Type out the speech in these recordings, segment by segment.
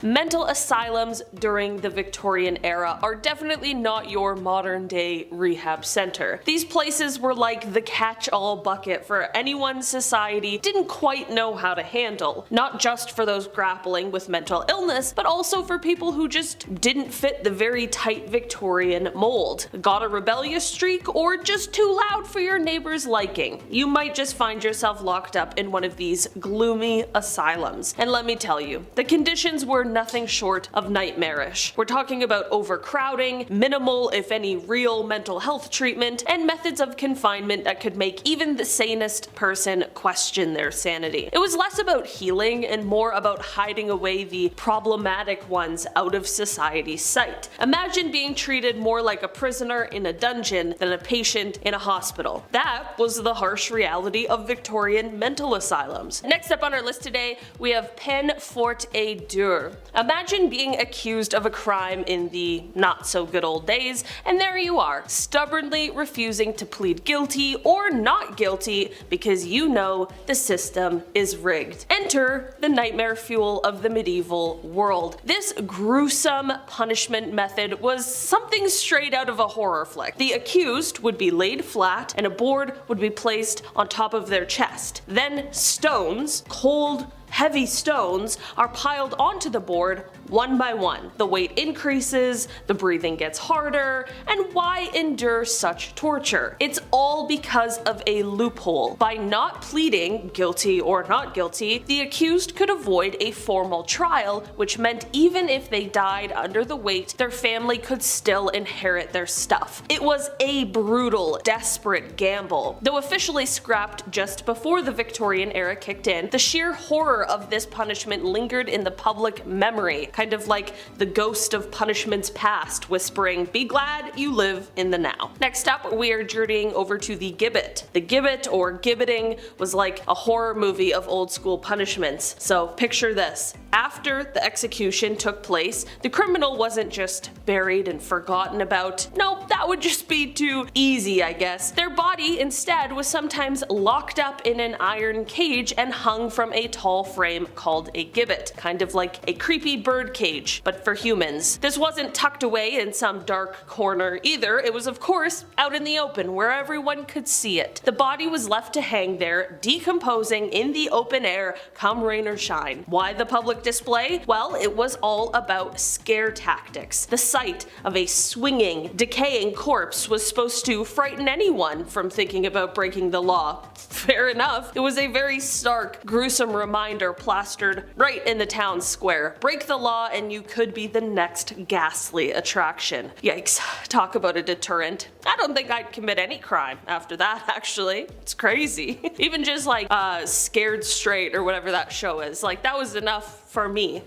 Mental asylums during the Victorian era are definitely not your modern day rehab center. These places were like the catch-all bucket for anyone society didn't quite know how to handle, not just for those grappling with mental illness, but also for people who just didn't fit the very tight Victorian mold. Got a rebellious streak, or just too loud for your neighbor's liking? You might just find yourself locked up in one of these gloomy asylums. And let me tell you, the conditions were nothing short of nightmarish. We're talking about overcrowding, minimal if any real mental health treatment, and methods of confinement that could make even the sanest person question their sanity. It was less about healing and more about hiding away the problematic ones out of society's sight. Imagine being treated more like a prisoner in a dungeon than a patient in a hospital. That was the harsh reality of Victorian mental asylums. Next up on our list today, we have peine forte et dure. Imagine being accused of a crime in the not so good old days, and there you are, stubbornly refusing to plead guilty or not guilty because you know the system is rigged. Enter the nightmare fuel of the medieval world. This gruesome punishment method was something straight out of a horror flick. The accused would be laid flat and a board would be placed on top of their chest. Then stones, cold, heavy stones, are piled onto the board one by one. The weight increases, the breathing gets harder, and why endure such torture? It's all because of a loophole. By not pleading guilty or not guilty, the accused could avoid a formal trial, which meant even if they died under the weight, their family could still inherit their stuff. It was a brutal, desperate gamble. Though officially scrapped just before the Victorian era kicked in, the sheer horror of this punishment lingered in the public memory, kind of like the ghost of punishments past whispering, "Be glad you live in the now." Next up, we are journeying over to the gibbet. The gibbet, or gibbeting, was like a horror movie of old school punishments. So picture this. After the execution took place, the criminal wasn't just buried and forgotten about. Nope, that would just be too easy, I guess. Their body instead was sometimes locked up in an iron cage and hung from a tall frame called a gibbet, kind of like a creepy bird cage, but for humans. This wasn't tucked away in some dark corner either. It was of course out in the open where everyone could see it. The body was left to hang there, decomposing in the open air come rain or shine. Why the public display? Well, it was all about scare tactics. The sight of a swinging, decaying corpse was supposed to frighten anyone from thinking about breaking the law. Fair enough. It was a very stark, gruesome reminder plastered right in the town square. Break the law and you could be the next ghastly attraction. Yikes. Talk about a deterrent. I don't think I'd commit any crime after that, actually. It's crazy. Even just like Scared Straight or whatever that show is, like that was enough for me.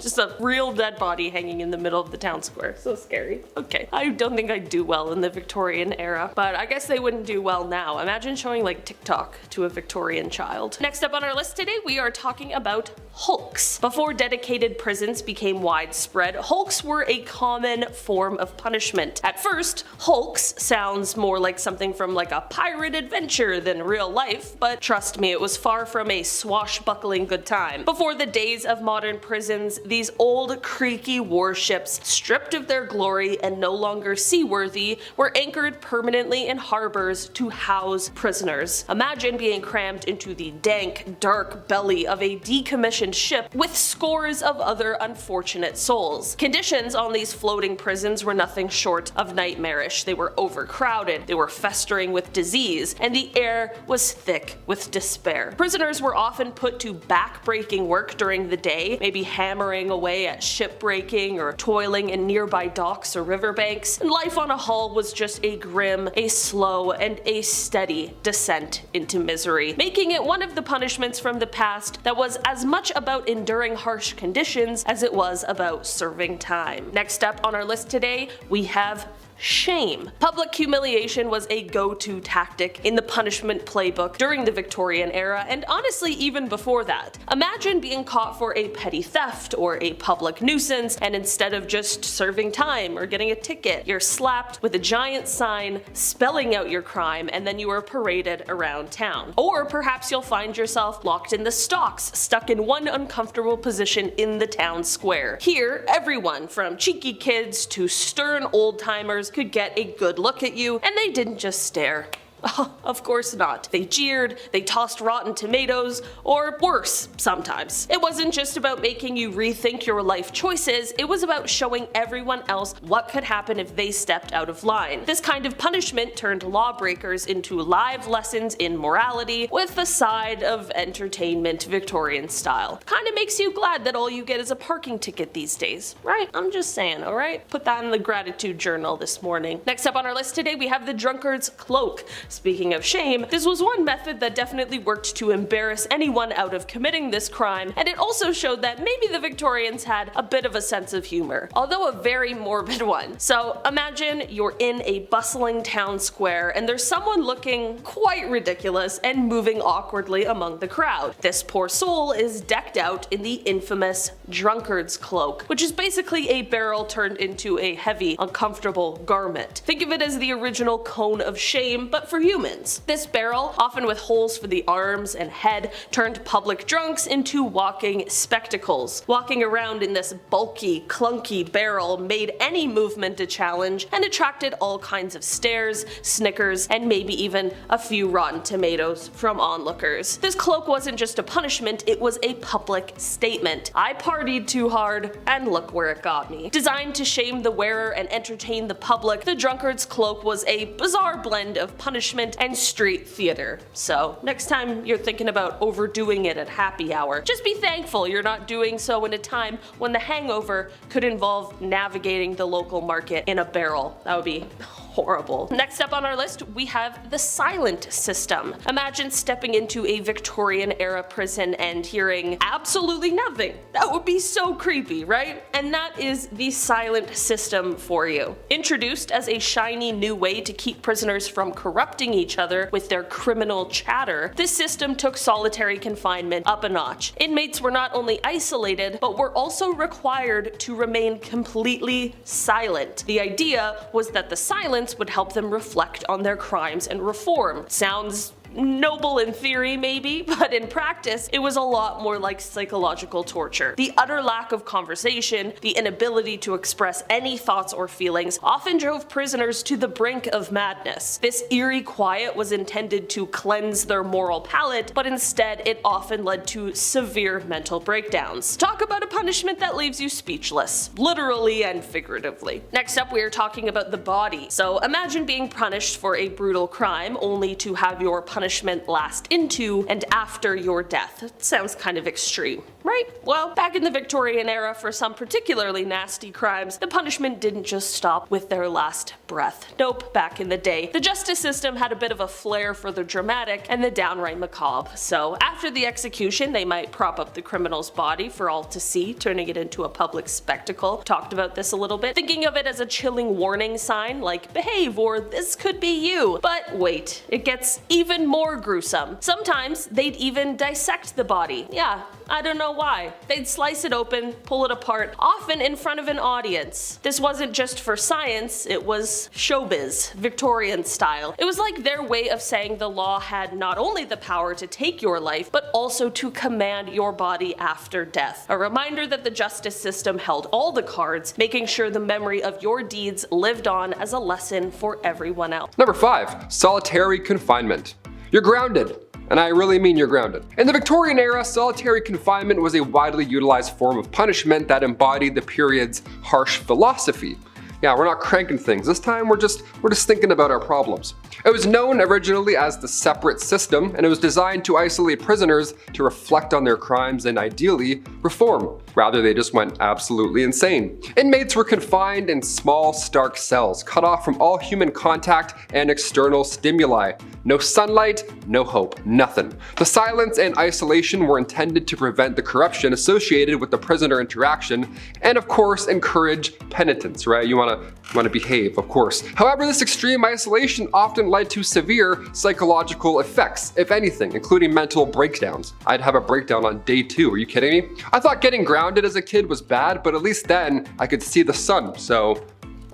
Just a real dead body hanging in the middle of the town square. So scary. Okay. I don't think I'd do well in the Victorian era, but I guess they wouldn't do well now. Imagine showing like TikTok to a Victorian child. Next up on our list today, we are talking about hulks. Before dedicated prisons became widespread, hulks were a common form of punishment. At first, hulks sounds more like something from like a pirate adventure than real life, but trust me, it was far from a swashbuckling good time. Before the days of modern prisons, these old creaky warships, stripped of their glory and no longer seaworthy, were anchored permanently in harbors to house prisoners. Imagine being crammed into the dank, dark belly of a decommissioned ship with scores of other unfortunate souls. Conditions on these floating prisons were nothing short of nightmarish. They were overcrowded, they were festering with disease, and the air was thick with despair. Prisoners were often put to back-breaking work during the day, maybe hammering away at shipbreaking or toiling in nearby docks or riverbanks, and life on a hull was just a grim, a slow, and a steady descent into misery, making it one of the punishments from the past that was as much about enduring harsh conditions as it was about serving time. Next up on our list today, we have shame. Public humiliation was a go-to tactic in the punishment playbook during the Victorian era, and honestly even before that. Imagine being caught for a petty theft or a public nuisance, and instead of just serving time or getting a ticket, you're slapped with a giant sign spelling out your crime, and then you are paraded around town. Or perhaps you'll find yourself locked in the stocks, stuck in one uncomfortable position in the town square. Here, everyone from cheeky kids to stern old-timers could get a good look at you, and they didn't just stare. Oh, of course not. They jeered, they tossed rotten tomatoes, or worse, sometimes. It wasn't just about making you rethink your life choices, it was about showing everyone else what could happen if they stepped out of line. This kind of punishment turned lawbreakers into live lessons in morality, with a side of entertainment Victorian style. Kinda makes you glad that all you get is a parking ticket these days, right? I'm just saying, alright? Put that in the gratitude journal this morning. Next up on our list today, we have the drunkard's cloak. Speaking of shame, this was one method that definitely worked to embarrass anyone out of committing this crime, and it also showed that maybe the Victorians had a bit of a sense of humor, although a very morbid one. So imagine you're in a bustling town square and there's someone looking quite ridiculous and moving awkwardly among the crowd. This poor soul is decked out in the infamous drunkard's cloak, which is basically a barrel turned into a heavy, uncomfortable garment. Think of it as the original cone of shame, but for humans. This barrel, often with holes for the arms and head, turned public drunks into walking spectacles. Walking around in this bulky, clunky barrel made any movement a challenge and attracted all kinds of stares, snickers, and maybe even a few rotten tomatoes from onlookers. This cloak wasn't just a punishment, it was a public statement. I partied too hard, and look where it got me. Designed to shame the wearer and entertain the public, the drunkard's cloak was a bizarre blend of punishment and street theater. So next time you're thinking about overdoing it at happy hour, just be thankful you're not doing so in a time when the hangover could involve navigating the local market in a barrel. That would be horrible. Next up on our list, we have the silent system. Imagine stepping into a Victorian era prison and hearing absolutely nothing. That would be so creepy, right? And that is the silent system for you. Introduced as a shiny new way to keep prisoners from corrupting each other with their criminal chatter, this system took solitary confinement up a notch. Inmates were not only isolated, but were also required to remain completely silent. The idea was that the silence would help them reflect on their crimes and reform. Sounds noble in theory maybe, but in practice it was a lot more like psychological torture. The utter lack of conversation, the inability to express any thoughts or feelings often drove prisoners to the brink of madness. This eerie quiet was intended to cleanse their moral palate, but instead it often led to severe mental breakdowns. Talk about a punishment that leaves you speechless, literally and figuratively. Next up, we are talking about the body. So imagine being punished for a brutal crime only to have your punishment last into and after your death. It sounds kind of extreme, right? Well, back in the Victorian era, for some particularly nasty crimes, the punishment didn't just stop with their last breath. Nope, back in the day, the justice system had a bit of a flair for the dramatic and the downright macabre. So after the execution, they might prop up the criminal's body for all to see, turning it into a public spectacle. Talked about this a little bit, thinking of it as a chilling warning sign like behave or this could be you. But wait, it gets even more gruesome. Sometimes they'd even dissect the body. Yeah, I don't know why. They'd slice it open, pull it apart, often in front of an audience. This wasn't just for science, it was showbiz, Victorian style. It was like their way of saying the law had not only the power to take your life, but also to command your body after death. A reminder that the justice system held all the cards, making sure the memory of your deeds lived on as a lesson for everyone else. Number 5. Solitary confinement. You're grounded. And I really mean you're grounded. In the Victorian era, solitary confinement was a widely utilized form of punishment that embodied the period's harsh philosophy. Yeah, we're not cranking things. This time we're just thinking about our problems. It was known originally as the separate system, and it was designed to isolate prisoners to reflect on their crimes and ideally reform. Rather, they just went absolutely insane. Inmates were confined in small, stark cells, cut off from all human contact and external stimuli. No sunlight, no hope, nothing. The silence and isolation were intended to prevent the corruption associated with the prisoner interaction, and of course encourage penitence, right? You want to behave, of course. However, this extreme isolation often led to severe psychological effects, if anything, including mental breakdowns. I'd have a breakdown on day 2, are you kidding me? I thought getting grounded as a kid was bad, but at least then I could see the sun, so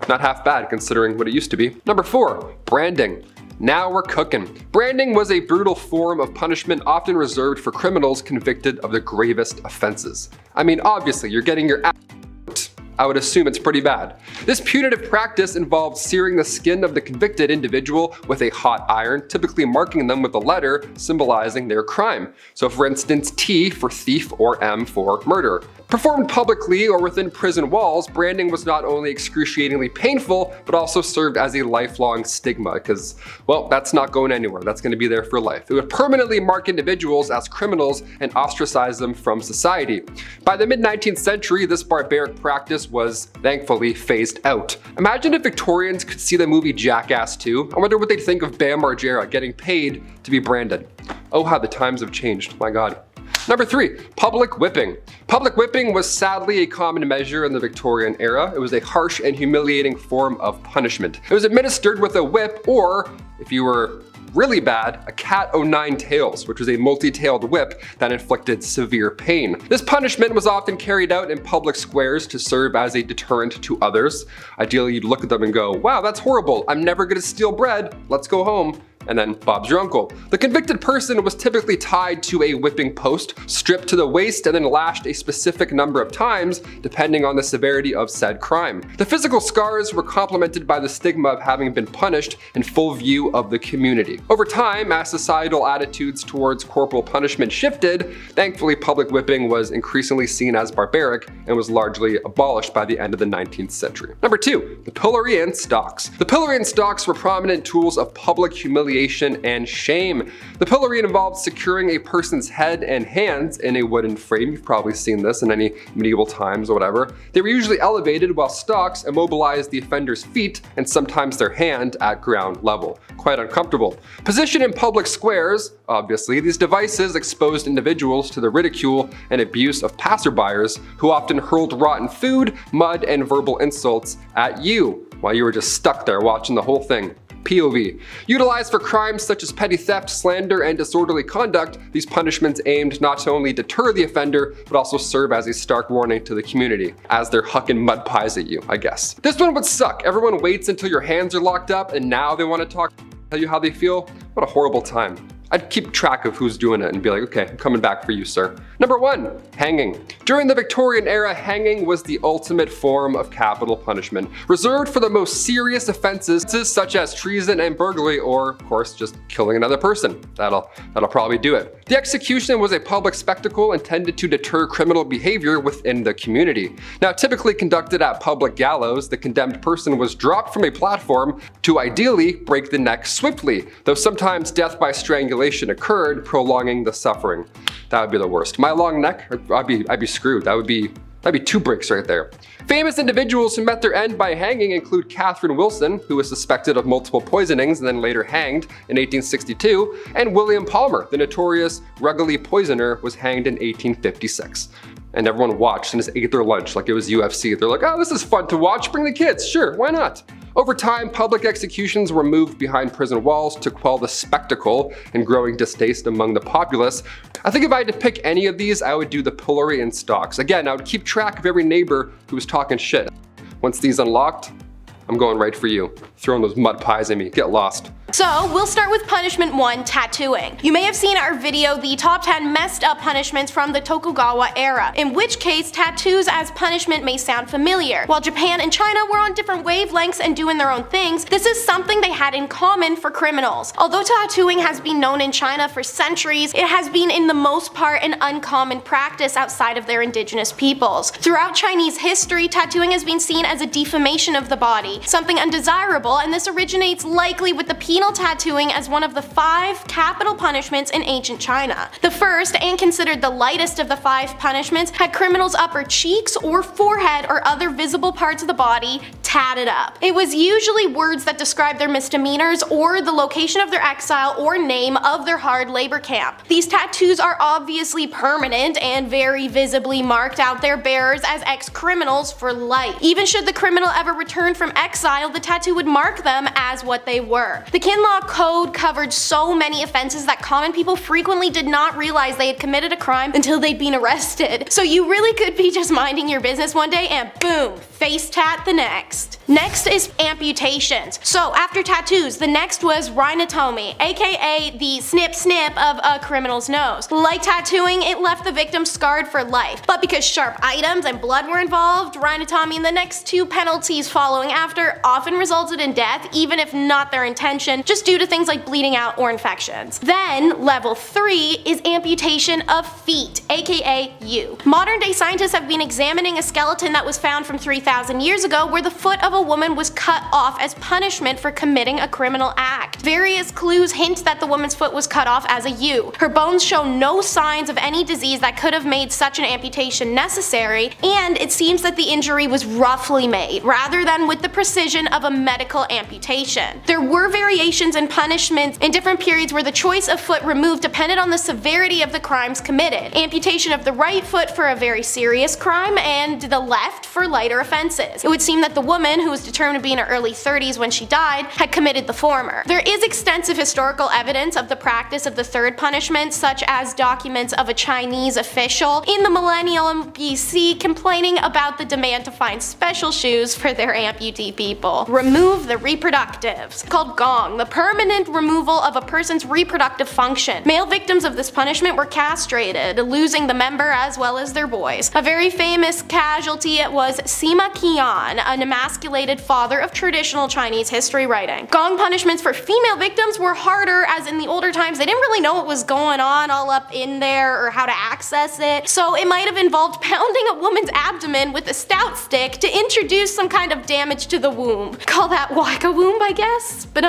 not half bad considering what it used to be. Number 4, branding. Now we're cooking. Branding was a brutal form of punishment often reserved for criminals convicted of the gravest offenses. I mean, obviously, you're getting your ass. I would assume it's pretty bad. This punitive practice involved searing the skin of the convicted individual with a hot iron, typically marking them with a letter symbolizing their crime. So for instance, T for thief or M for murder. Performed publicly or within prison walls, branding was not only excruciatingly painful, but also served as a lifelong stigma because, well, that's not going anywhere. That's going to be there for life. It would permanently mark individuals as criminals and ostracize them from society. By the mid-19th century, this barbaric practice was thankfully phased out. Imagine if Victorians could see the movie Jackass 2. I wonder what they'd think of Bam Margera getting paid to be branded. Oh, how the times have changed, my God. Number 3, public whipping. Public whipping was sadly a common measure in the Victorian era. It was a harsh and humiliating form of punishment. It was administered with a whip or, if you were really bad, a cat o' nine tails, which was a multi-tailed whip that inflicted severe pain. This punishment was often carried out in public squares to serve as a deterrent to others. Ideally, you'd look at them and go, wow, that's horrible. I'm never gonna steal bread. Let's go home. And then Bob's your uncle. The convicted person was typically tied to a whipping post, stripped to the waist, and then lashed a specific number of times, depending on the severity of said crime. The physical scars were complemented by the stigma of having been punished in full view of the community. Over time, as societal attitudes towards corporal punishment shifted, thankfully public whipping was increasingly seen as barbaric and was largely abolished by the end of the 19th century. Number 2, the pillory and stocks. The pillory and stocks were prominent tools of public humiliation and shame. The pillory involved securing a person's head and hands in a wooden frame. You've probably seen this in any medieval times or whatever. They were usually elevated while stocks immobilized the offender's feet and sometimes their hand at ground level. Quite uncomfortable. Positioned in public squares, obviously, these devices exposed individuals to the ridicule and abuse of passerbyers who often hurled rotten food, mud, and verbal insults at you while you were just stuck there watching the whole thing. POV. Utilized for crimes such as petty theft, slander, and disorderly conduct, these punishments aimed not to only deter the offender, but also serve as a stark warning to the community, as they're hucking mud pies at you, I guess. This one would suck. Everyone waits until your hands are locked up, and now they want to tell you how they feel. What a horrible time. I'd keep track of who's doing it and be like, okay, I'm coming back for you, sir. Number 1, hanging. During the Victorian era, hanging was the ultimate form of capital punishment, reserved for the most serious offenses such as treason and burglary, or of course, just killing another person. That'll probably do it. The execution was a public spectacle intended to deter criminal behavior within the community. Now, typically conducted at public gallows, the condemned person was dropped from a platform to ideally break the neck swiftly, though sometimes death by strangulation occurred, prolonging the suffering. That would be the worst. My long neck, I'd be screwed. That'd be 2 breaks right there. Famous individuals who met their end by hanging include Catherine Wilson, who was suspected of multiple poisonings and then later hanged in 1862, and William Palmer, the notorious Rugeley poisoner, was hanged in 1856. And everyone watched and just ate their lunch like it was UFC. They're like, oh, this is fun to watch, bring the kids, sure, why not? Over time, public executions were moved behind prison walls to quell the spectacle and growing distaste among the populace. I think if I had to pick any of these, I would do the pillory and stocks. Again, I would keep track of every neighbor who was talking shit. Once these unlocked, I'm going right for you. Throwing those mud pies at me, get lost. So we'll start with punishment 1, tattooing. You may have seen our video, the top 10 messed up punishments from the Tokugawa era, in which case tattoos as punishment may sound familiar. While Japan and China were on different wavelengths and doing their own things, this is something they had in common for criminals. Although tattooing has been known in China for centuries, it has been in the most part an uncommon practice outside of their indigenous peoples. Throughout Chinese history, tattooing has been seen as a defamation of the body, something undesirable, and this originates likely with the penal penal tattooing as one of the 5 capital punishments in ancient China. The first, and considered the lightest of the 5 punishments, had criminals' upper cheeks or forehead or other visible parts of the body tatted up. It was usually words that described their misdemeanors or the location of their exile or name of their hard labor camp. These tattoos are obviously permanent and very visibly marked out their bearers as ex-criminals for life. Even should the criminal ever return from exile, the tattoo would mark them as what they were. The Kinlaw Code covered so many offenses that common people frequently did not realize they had committed a crime until they'd been arrested. So you really could be just minding your business one day and boom, face tat the next. Next is amputations. So after tattoos, the next was rhinotomy, aka the snip snip of a criminal's nose. Like tattooing, it left the victim scarred for life. But because sharp items and blood were involved, rhinotomy and the next 2 penalties following after often resulted in death, even if not their intention, just due to things like bleeding out or infections. Then, level 3 is amputation of feet, aka you. Modern day scientists have been examining a skeleton that was found from 3,000 years ago where the foot of a woman was cut off as punishment for committing a criminal act. Various clues hint that the woman's foot was cut off as a U. Her bones show no signs of any disease that could have made such an amputation necessary, and it seems that the injury was roughly made, rather than with the precision of a medical amputation. There were variations in punishments in different periods where the choice of foot removed depended on the severity of the crimes committed. Amputation of the right foot for a very serious crime, and the left for lighter offenses. It would seem that the woman, who was determined to be in her early 30s when she died, had committed the former. There is extensive historical evidence of the practice of the third punishment, such as documents of a Chinese official in the millennium BC complaining about the demand to find special shoes for their amputee people. Remove the reproductives. Called gong, the permanent removal of a person's reproductive function. Male victims of this punishment were castrated, losing the member as well as their boys. A very famous casualty was Sima Qian, an emasculated father of traditional Chinese history writing. Gong punishments for female victims were harder, as in the older times they didn't really know what was going on all up in there or how to access it, so it might have involved pounding a woman's abdomen with a stout stick to introduce some kind of damage to the womb. Call that waka womb, I guess? But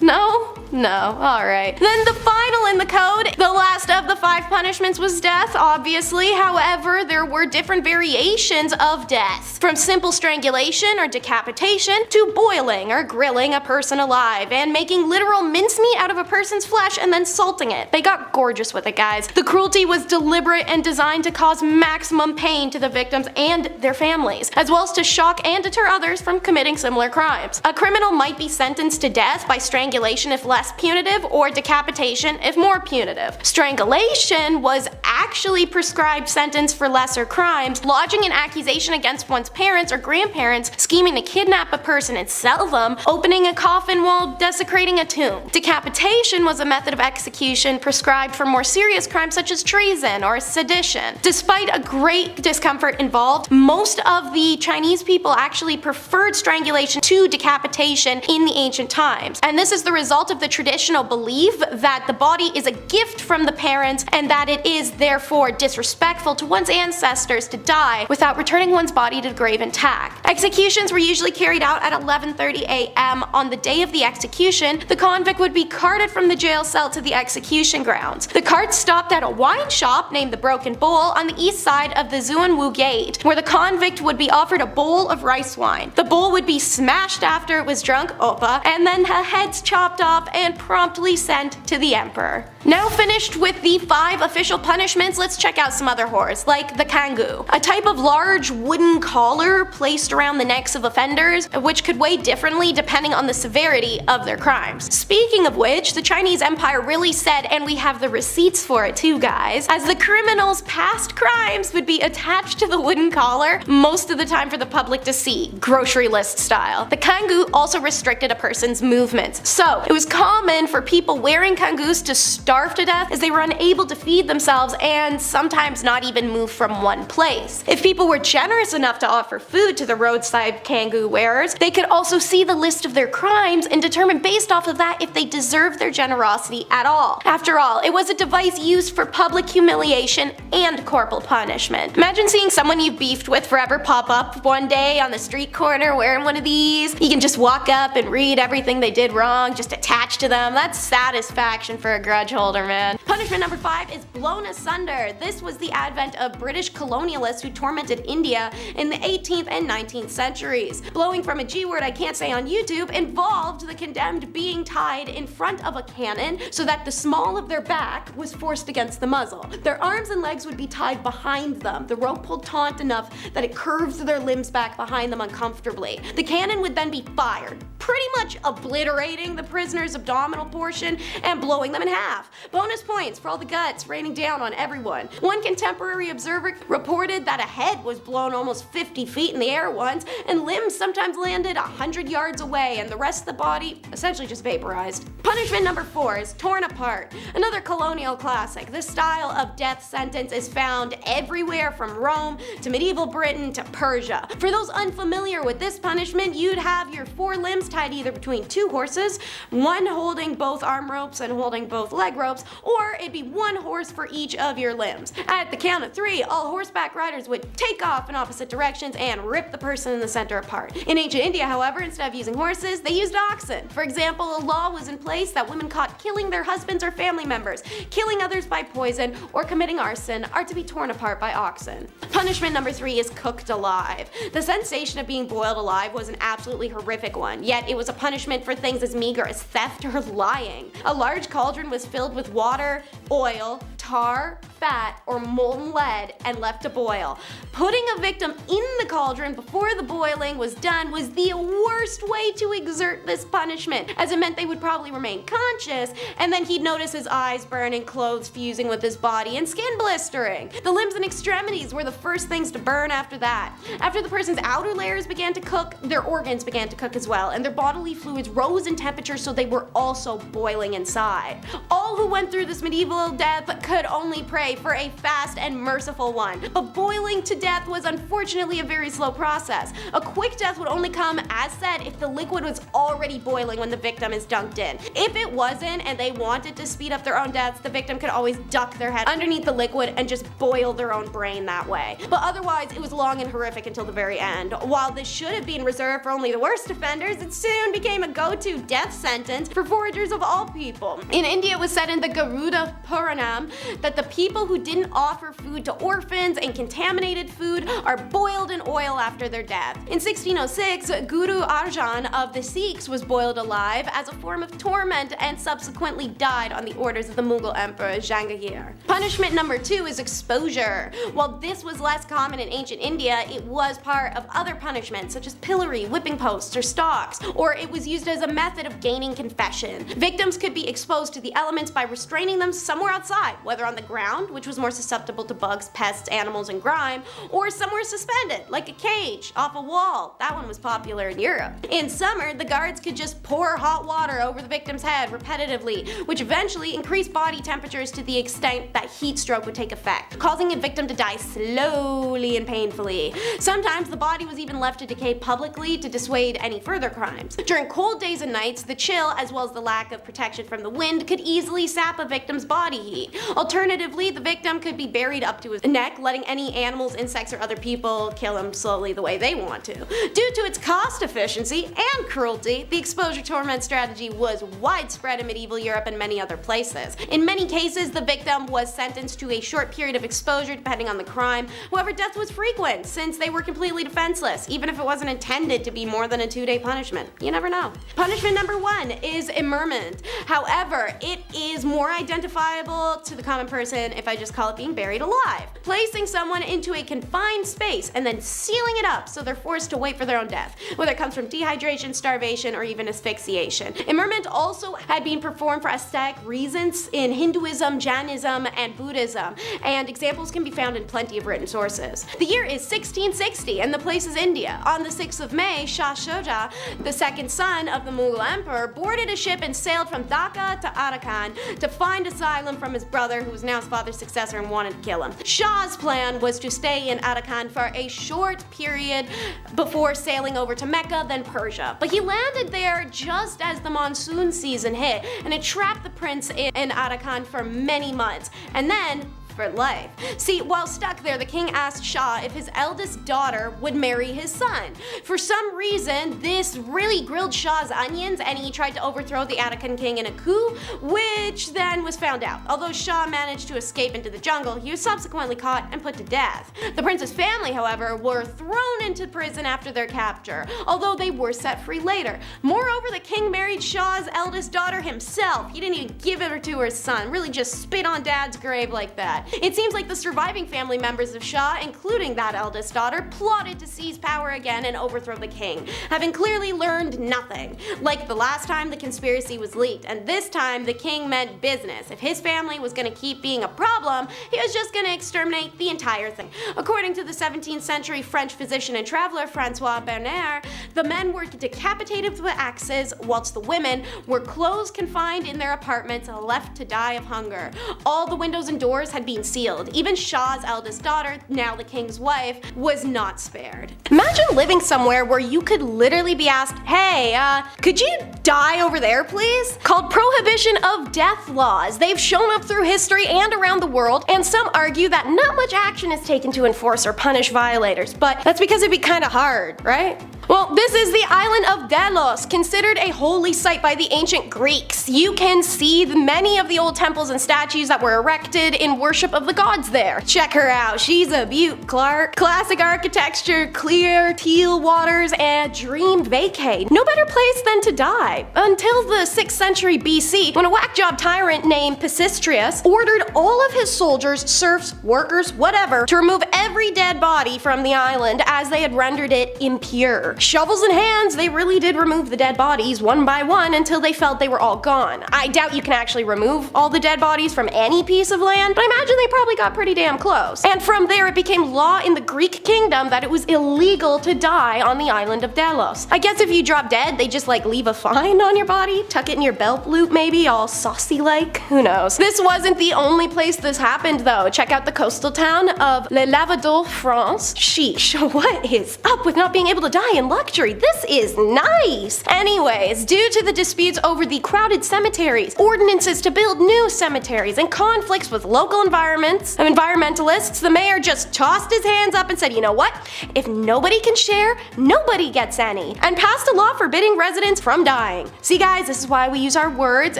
no? No, alright. Then the final in the code, the last of the 5 punishments, was death, obviously. However, there were different variations of death, from simple strangulation or decapitation to boiling or grilling a person alive and making literal mincemeat out of a person's flesh and then salting it. They got gorgeous with it, guys. The cruelty was deliberate and designed to cause maximum pain to the victims and their families, as well as to shock and deter others from committing similar crimes. A criminal might be sentenced to death by strangulation if less punitive, or decapitation if more punitive. Strangulation was actually prescribed sentence for lesser crimes, lodging an accusation against one's parents or grandparents, scheming to kidnap a person and sell them, opening a coffin while desecrating a tomb. Decapitation was a method of execution prescribed for more serious crimes such as treason or sedition. Despite a great discomfort involved, most of the Chinese people actually preferred strangulation to decapitation in the ancient times, and this is the result of the traditional belief that the body is a gift from the parents and that it is therefore disrespectful to one's ancestors to die without returning one's body to the grave intact. Executions were usually carried out at 11:30 a.m. on the day of the execution. The convict would be carted from the jail cell to the execution grounds. The cart stopped at a wine shop named the Broken Bowl on the east side of the Zuanwu Gate, where the convict would be offered a bowl of rice wine. The bowl would be smashed after it was drunk, oppa, and then the heads chopped off and promptly sent to the emperor. Now finished with the 5 official punishments, let's check out some other horrors, like the kangu, a type of large wooden collar placed around the necks of offenders, which could weigh differently depending on the severity of their crimes. Speaking of which, the Chinese Empire really said, and we have the receipts for it too, guys, as the criminals' past crimes would be attached to the wooden collar, most of the time for the public to see, grocery list style. The kangu also restricted a person's movements, so it was common for people wearing kangus to starve to death as they were unable to feed themselves and sometimes not even move from one place. If people were generous enough to offer food to the roadside kangu wearers, they could also see the list of their crimes and determine based off of that if they deserved their generosity at all. After all, it was a device used for public humiliation and corporal punishment. Imagine seeing someone you've beefed with forever pop up one day on the street corner wearing one of these. You can just walk up and read everything they did wrong long, just attached to them. That's satisfaction for a grudge holder, man. Punishment number 5 is blown asunder. This was the advent of British colonialists who tormented India in the 18th and 19th centuries. Blowing from a G word I can't say on YouTube involved the condemned being tied in front of a cannon so that the small of their back was forced against the muzzle. Their arms and legs would be tied behind them, the rope pulled taut enough that it curves their limbs back behind them uncomfortably. The cannon would then be fired, pretty much obliterating the prisoner's abdominal portion and blowing them in half. Bonus points for all the guts raining down on everyone. One contemporary observer reported that a head was blown almost 50 feet in the air once, and limbs sometimes landed 100 yards away, and the rest of the body essentially just vaporized. Punishment number 4 is torn apart. Another colonial classic. This style of death sentence is found everywhere from Rome to medieval Britain to Persia. For those unfamiliar with this punishment, you'd have your 4 limbs tied either between 2 horses, one holding both arm ropes and holding both leg ropes, or it'd be 1 horse for each of your limbs. At the count of 3, all horseback riders would take off in opposite directions and rip the person in the center apart. In ancient India, however, instead of using horses, they used oxen. For example, a law was in place that women caught killing their husbands or family members, killing others by poison, or committing arson are to be torn apart by oxen. Punishment number 3 is cooked alive. The sensation of being boiled alive was an absolutely horrific one, yet it was a punishment for things as meager as theft or lying. A large cauldron was filled with water, oil, tar, fat, or molten lead and left to boil. Putting a victim in the cauldron before the boiling was done was the worst way to exert this punishment, as it meant they would probably remain conscious, and then he'd notice his eyes burning, clothes fusing with his body, and skin blistering. The limbs and extremities were the first things to burn after that. After the person's outer layers began to cook, their organs began to cook as well, and their bodily fluids rose in temperature, so they were also boiling inside. All who went through this medieval death could only pray for a fast and merciful one, but boiling to death was unfortunately a very slow process. A quick death would only come, as said, if the liquid was already boiling when the victim is dunked in. If it wasn't and they wanted to speed up their own deaths, the victim could always duck their head underneath the liquid and just boil their own brain that way. But otherwise, it was long and horrific until the very end. While this should have been reserved for only the worst offenders, it soon became a go-to death sentence for foragers of all people. In India, it was said in the Garuda Puranam that the people who didn't offer food to orphans and contaminated food are boiled in oil after their death. In 1606, Guru Arjan of the Sikhs was boiled alive as a form of torment and subsequently died on the orders of the Mughal Emperor Jahangir. Punishment number 2 is exposure. While this was less common in ancient India, it was part of other punishments such as pillory, whipping posts, or stocks, or it was used as a method of gaining confession. Victims could be exposed to the elements by restraining them somewhere outside, whether on the ground, which was more susceptible to bugs, pests, animals, and grime, or somewhere suspended, like a cage, off a wall. That one was popular in Europe. In summer, the guards could just pour hot water over the victim's head repetitively, which eventually increased body temperatures to the extent that heat stroke would take effect, causing a victim to die slowly and painfully. Sometimes the body was even left to decay publicly to dissuade any further crimes. During cold days and nights, the chill, as well as the lack of protection from the wind, could easily sap a victim's body heat. Alternatively, the victim could be buried up to his neck, letting any animals, insects, or other people kill him slowly the way they want to. Due to its cost efficiency and cruelty, the exposure torment strategy was widespread in medieval Europe and many other places. In many cases, the victim was sentenced to a short period of exposure depending on the crime. However, death was frequent since they were completely defenseless, even if it wasn't intended to be more than a 2-day punishment. You never know. Punishment number 1 is immurement. However, it is more identifiable to the common person if I just call it being buried alive. Placing someone into a confined space and then sealing it up so they're forced to wait for their own death, whether it comes from dehydration, starvation, or even asphyxiation. Immurement also had been performed for aesthetic reasons in Hinduism, Jainism, and Buddhism, and examples can be found in plenty of written sources. The year is 1660 and the place is India. On the 6th of May, Shah Shuja, the second son of the Mughal emperor, boarded a ship and sailed from Dhaka to Arakan to find asylum from his brother, who was now his father's successor and wanted to kill him. Shah's plan was to stay in Arakan for a short period before sailing over to Mecca, then Persia. But he landed there just as the monsoon season hit, and it trapped the prince in Arakan for many months. And then, prosperous life. See, while stuck there, the king asked Shah if his eldest daughter would marry his son. For some reason, this really grilled Shah's onions, and he tried to overthrow the Attican king in a coup, which then was found out. Although Shah managed to escape into the jungle, he was subsequently caught and put to death. The prince's family, however, were thrown into prison after their capture, although they were set free later. Moreover, the king married Shah's eldest daughter himself. He didn't even give her to her son, really just spit on dad's grave like that. It seems like the surviving family members of Shah, including that eldest daughter, plotted to seize power again and overthrow the king, having clearly learned nothing. Like the last time the conspiracy was leaked, and this time the king meant business. If his family was gonna keep being a problem, he was just gonna exterminate the entire thing. According to the 17th century French physician and traveler Francois Bernard, the men were decapitated with axes, whilst the women were closed, confined in their apartments, left to die of hunger. All the windows and doors had been sealed. Even Shah's eldest daughter, now the king's wife, was not spared. Imagine living somewhere where you could literally be asked, hey, could you die over there please? Called prohibition of death laws. They've shown up through history and around the world, and some argue that not much action is taken to enforce or punish violators, but that's because it'd be kinda hard, right? Well, this is the island of Delos, considered a holy site by the ancient Greeks. You can see many of the old temples and statues that were erected in worship of the gods there. Check her out, she's a beaut, Clark. Classic architecture, clear teal waters, and dream vacay. No better place than to die. Until the 6th century BC, when a whack job tyrant named Pisistratus ordered all of his soldiers, serfs, workers, whatever, to remove every dead body from the island as they had rendered it impure. Shovels in hands, they really did remove the dead bodies one by one until they felt they were all gone. I doubt you can actually remove all the dead bodies from any piece of land, but I imagine they probably got pretty damn close. And from there it became law in the Greek kingdom that it was illegal to die on the island of Delos. I guess if you drop dead, they just like leave a fine on your body, tuck it in your belt loop maybe, all saucy like, who knows. This wasn't the only place this happened though. Check out the coastal town of Le Lavador, France. Sheesh, what is up with not being able to die in luxury? This is nice! Anyways, due to the disputes over the crowded cemeteries, ordinances to build new cemeteries, and conflicts with local environmentalists, the mayor just tossed his hands up and said, you know what? If nobody can share, nobody gets any, and passed a law forbidding residents from dying. See guys, this is why we use our words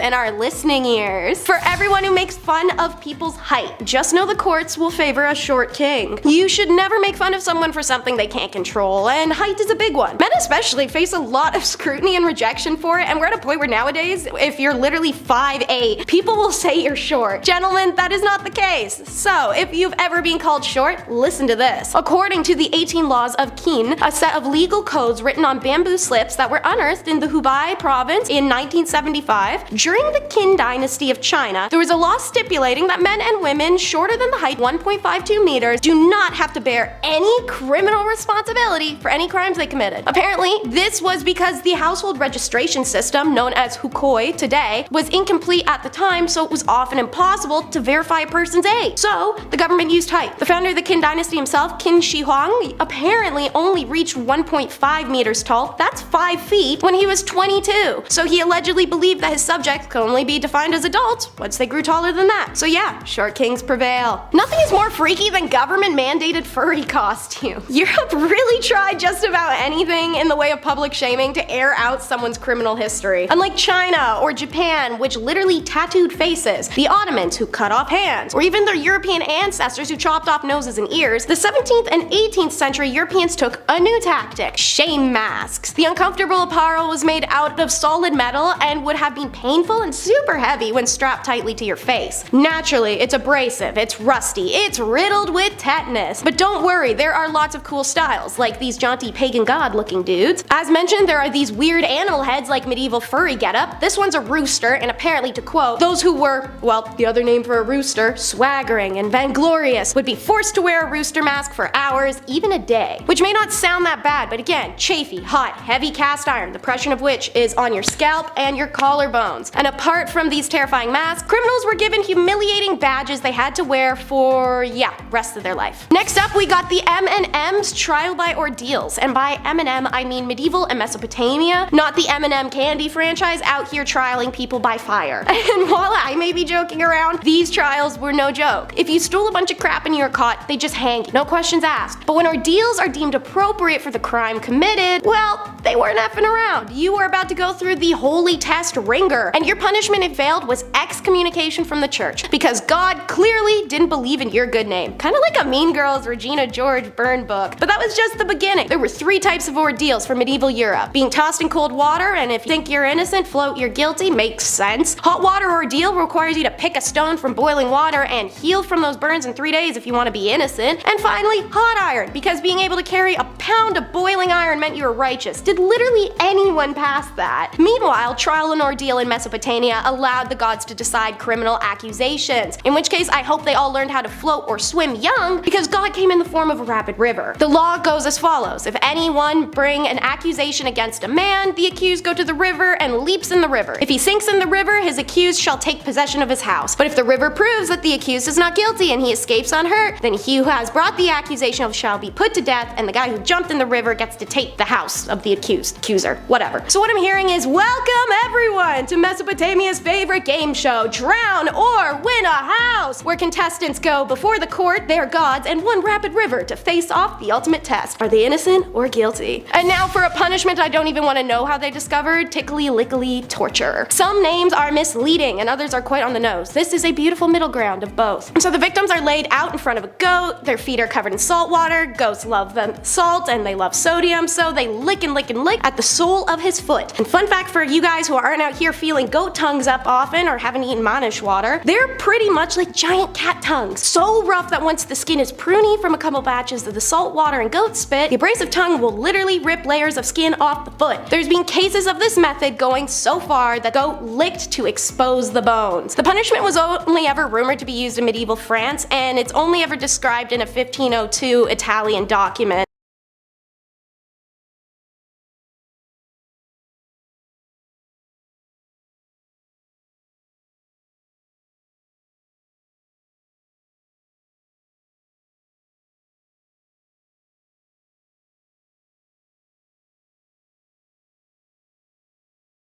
and our listening ears. For everyone who makes fun of people's height, just know the courts will favor a short king. You should never make fun of someone for something they can't control, and height is a big one. Men especially face a lot of scrutiny and rejection for it, and we're at a point where nowadays, if you're literally 5'8", people will say you're short. Gentlemen, that is not the case. So, if you've ever been called short, listen to this. According to the 18 Laws of Qin, a set of legal codes written on bamboo slips that were unearthed in the Hubei province in 1975, during the Qin dynasty of China, there was a law stipulating that men and women shorter than the height 1.52 meters do not have to bear any criminal responsibility for any crimes they committed. Apparently, this was because the household registration system, known as hukoi today, was incomplete at the time, so it was often impossible to verify a person's age. So, the government used height. The founder of the Qin dynasty himself, Qin Shi Huang, apparently only reached 1.5 meters tall, that's 5 feet, when he was 22. So he allegedly believed that his subjects could only be defined as adults once they grew taller than that. So yeah, short kings prevail. Nothing is more freaky than government-mandated furry costume. Europe really tried just about anything in the way of public shaming to air out someone's criminal history. Unlike China or Japan, which literally tattooed faces, the Ottomans who cut off hands, or even their European ancestors who chopped off noses and ears, the 17th and 18th century Europeans took a new tactic: shame masks. The uncomfortable apparel was made out of solid metal and would have been painful and super heavy when strapped tightly to your face. Naturally, it's abrasive, it's rusty, it's riddled with tetanus. But don't worry, there are lots of cool styles, like these jaunty pagan god looking dudes. As mentioned, there are these weird animal heads like medieval furry getup. This one's a rooster, and apparently, to quote, those who were, well, the other name for a rooster, swaggering and vainglorious, would be forced to wear a rooster mask for hours, even a day. Which may not sound that bad, but again, chafy, hot, heavy cast iron, the pressure of which is on your scalp and your collarbones. And apart from these terrifying masks, criminals were given humiliating badges they had to wear for, rest of their life. Next up, we got the M&M's trial by ordeals, and by M&M, I mean medieval and Mesopotamia, not the M&M candy franchise out here trialing people by fire. And while I may be joking around, these trials were no joke. If you stole a bunch of crap and you were caught, they just hang you, no questions asked. But when ordeals are deemed appropriate for the crime committed, well, they weren't effing around. You were about to go through the holy test ringer, and your punishment if failed was excommunication from the church, because God clearly didn't believe in your good name. Kinda like a Mean Girls Regina George burn book. But that was just the beginning. There were 3 types of ordeals for medieval Europe. Being tossed in cold water, and if you think you're innocent, float you're guilty, makes sense. Hot water ordeal requires you to pick a stone from boiling water and heal from those burns in 3 days if you want to be innocent. And finally, hot iron, because being able to carry a pound of boiling iron meant you were righteous. Did literally anyone pass that? Meanwhile, trial and ordeal in Mesopotamia allowed the gods to decide criminal accusations, in which case I hope they all learned how to float or swim young, because God came in the form of a rapid river. The law goes as follows: if anyone bring an accusation against a man, the accused go to the river and leaps in the river. If he sinks in the river, his accused shall take possession of his house. But if the river proves that the accused is not guilty and he escapes unhurt, then he who has brought the accusation shall be put to death, and the guy who jumped in the river gets to take the house of the accuser, whatever. So what I'm hearing is, welcome everyone to Mesopotamia's favorite game show, Drown or Win a House, where contestants go before the court, their gods, and one rapid river to face off the ultimate test. Are they innocent or guilty? And now for a punishment I don't even want to know how they discovered: tickly lickly torture. Some names are misleading and others are quite on the nose. This is a beautiful middle ground of both. So the victims are laid out in front of a goat, their feet are covered in salt water. Goats love them salt and they love sodium, so they lick and lick and lick at the sole of his foot. And fun fact for you guys who aren't out here feeling goat tongues up often or haven't eaten manish water, they're pretty much like giant cat tongues. So rough that once the skin is pruny from a couple batches of the salt water and goat spit, the abrasive tongue will literally rip layers of skin off the foot. There's been cases of this method going so far that goat licked to expose the bones. The punishment was only ever rumored to be used in medieval France, and it's only ever described in a 1502 Italian document.